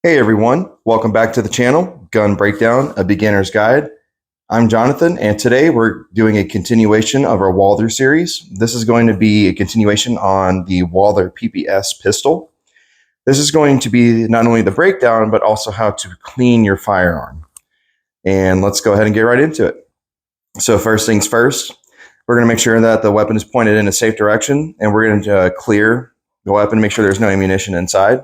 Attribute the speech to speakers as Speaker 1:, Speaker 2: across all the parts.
Speaker 1: Hey everyone, welcome back to the channel, Gun Breakdown, a beginner's guide. I'm Jonathan, and today we're doing a continuation of our Walther series. This is going to be a continuation on the Walther PPS pistol. This is going to be not only the breakdown, but also how to clean your firearm. And let's go ahead and get right into it. So first things first, we're going to make sure that the weapon is pointed in a safe direction, and we're going to clear the weapon, make sure there's no ammunition inside.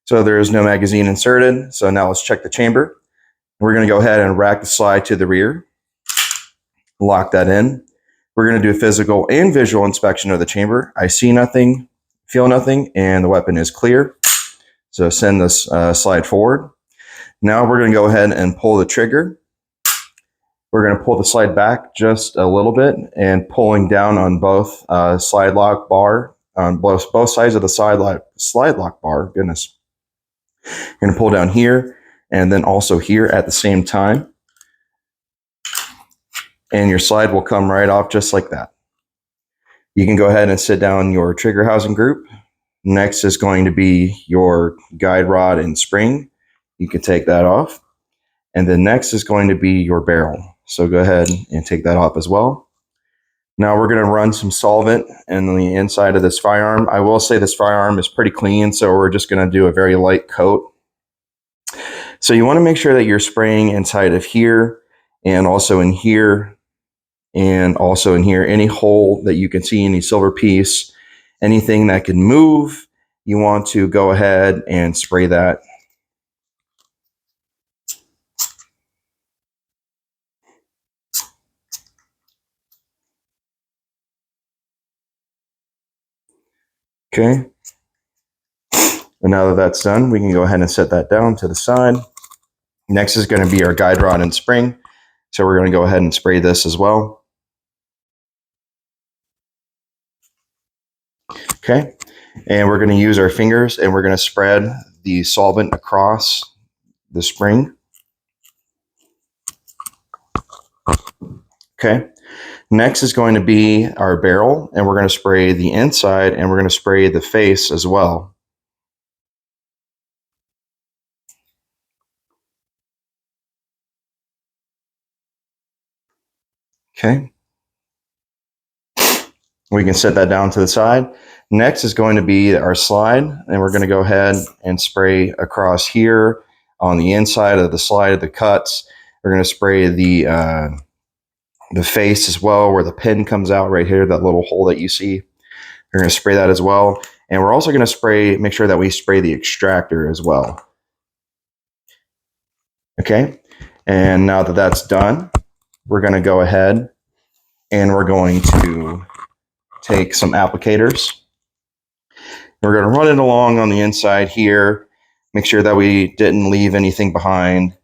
Speaker 1: So there is no magazine inserted. So now let's check the chamber. We're going to go ahead and rack the slide to the rear, lock that in. We're going to do a physical and visual inspection of the chamber. I see nothing, feel nothing, and the weapon is clear. So send this slide forward. Now we're going to go ahead and pull the trigger. We're going to pull the slide back just a little bit and pulling down on both slide lock bar, on both sides of the slide lock bar. Goodness. You're going to pull down here and then also here at the same time. And your slide will come right off just like that. You can go ahead and sit down your trigger housing group. Next is going to be your guide rod and spring. You can take that off. And then next is going to be your barrel. So go ahead and take that off as well. Now we're going to run some solvent in the inside of this firearm. I will say this firearm is pretty clean, so we're just going to do a very light coat. So you want to make sure that you're spraying inside of here and also in here and also in here. Any hole that you can see, any silver piece, anything that can move, you want to go ahead and spray that. Okay. And now that that's done, we can go ahead and set that down to the side. Next is going to be our guide rod and spring. So we're going to go ahead and spray this as well. Okay. And we're going to use our fingers and we're going to spread the solvent across the spring. Okay. Next is going to be our barrel, and we're going to spray the inside and we're going to spray the face as well. Okay. We can set that down to the side. Next is going to be our slide, and we're going to go ahead and spray across here on the inside of the slide of the cuts. We're going to spray the face as well, where the pin comes out right here, that little hole that you see. We're going to spray that as well. And we're also going to make sure that we spray the extractor as well. Okay. And now that that's done, we're going to go ahead and we're going to take some applicators. We're going to run it along on the inside here. Make sure that we didn't leave anything behind.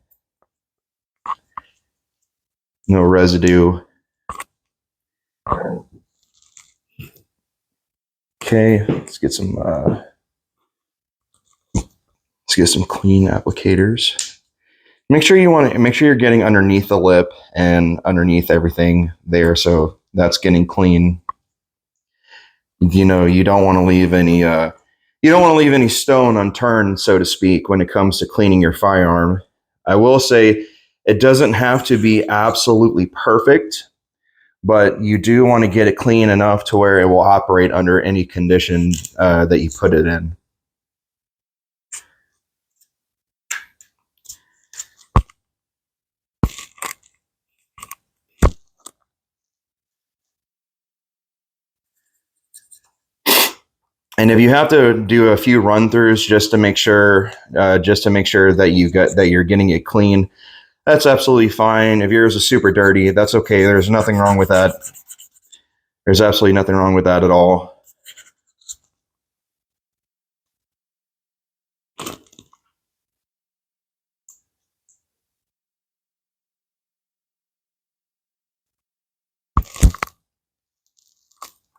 Speaker 1: No residue. Okay, let's get some clean applicators. Make sure you're getting underneath the lip and underneath everything there, so that's getting clean. You know, you don't want to leave any stone unturned, so to speak, when it comes to cleaning your firearm. I will say it doesn't have to be absolutely perfect, but you do want to get it clean enough to where it will operate under any condition that you put it in. And if you have to do a few run throughs just to make sure that you're getting it clean, that's absolutely fine. If yours is super dirty, that's okay. There's nothing wrong with that. There's absolutely nothing wrong with that at all.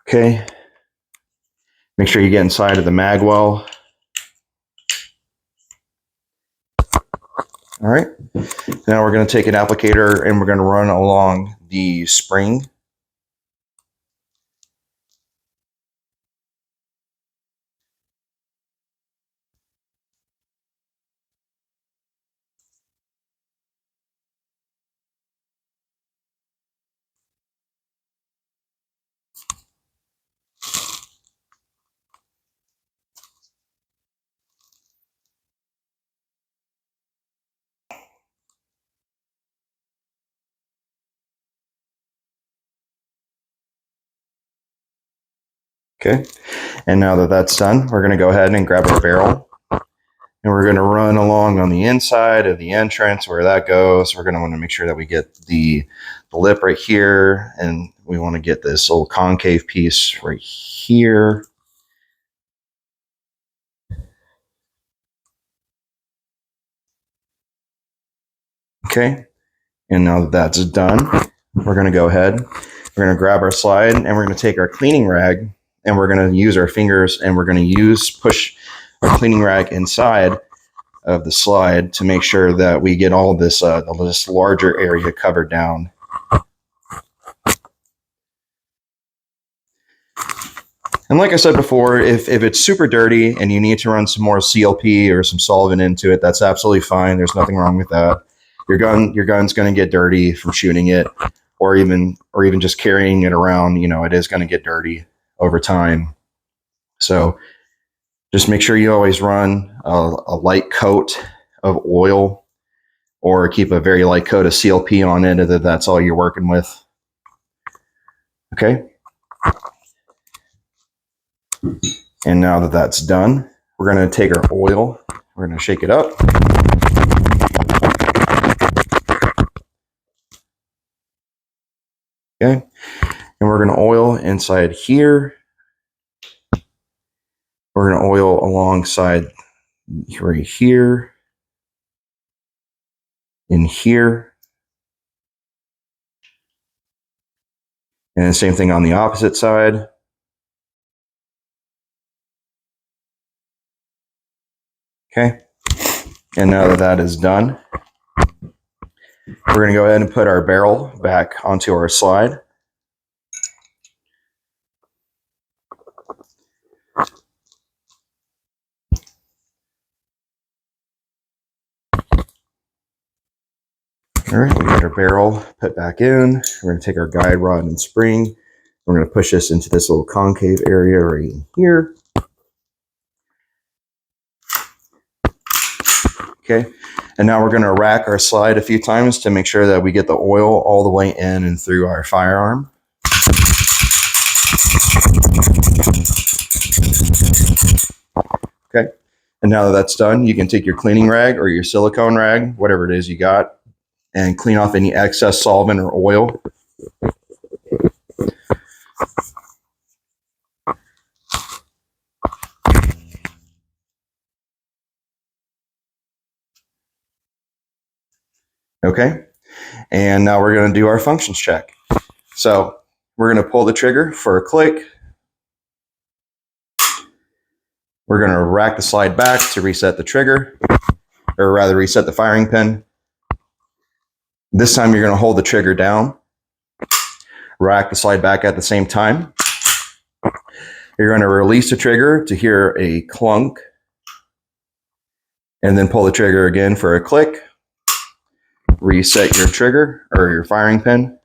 Speaker 1: Okay. Make sure you get inside of the mag well. All right. Now we're going to take an applicator and we're going to run along the spring. Okay, and now that that's done, we're going to go ahead and grab our barrel, and we're going to run along on the inside of the entrance where that goes. We're going to want to make sure that we get the lip right here, and we want to get this little concave piece right here. Okay, and now that that's done, we're going to go ahead, we're going to grab our slide, and we're going to take our cleaning rag, and we're going to use our fingers, and we're going to push our cleaning rag inside of the slide to make sure that we get all of this larger area covered down. And like I said before, if it's super dirty and you need to run some more CLP or some solvent into it, that's absolutely fine. There's nothing wrong with that. Your gun's going to get dirty from shooting it, or even just carrying it around. You know, it is going to get dirty over time. So just make sure you always run a light coat of oil, or keep a very light coat of CLP on it if that's all you're working with. Okay. And now that that's done, we're going to take our oil, we're going to shake it up. Okay. And we're going to oil inside here. We're going to oil alongside right here, in here. And the same thing on the opposite side. Okay. And now that that is done, we're going to go ahead and put our barrel back onto our slide. All right, we got our barrel put back in. We're going to take our guide rod and spring. We're going to push this into this little concave area right here. Okay, and now we're going to rack our slide a few times to make sure that we get the oil all the way in and through our firearm. Okay, and now that that's done, you can take your cleaning rag or your silicone rag, whatever it is you got, and clean off any excess solvent or oil. Okay, and now we're going to do our functions check. So we're going to pull the trigger for a click. We're going to rack the slide back to reset the trigger, or rather reset the firing pin. This time you're going to hold the trigger down, rack the slide back at the same time. You're going to release the trigger to hear a clunk, and then pull the trigger again for a click. Reset your trigger or your firing pin.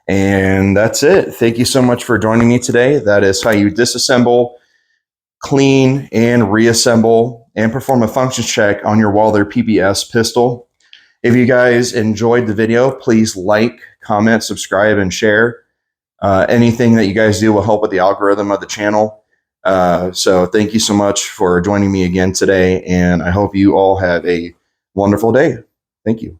Speaker 1: And that's it. Thank you so much for joining me today. That is how you disassemble, clean, and reassemble and perform a functions check on your Walther PPS pistol. If you guys enjoyed the video, please like, comment, subscribe, and share. Anything that you guys do will help with the algorithm of the channel. So thank you so much for joining me again today, and I hope you all have a wonderful day. Thank you.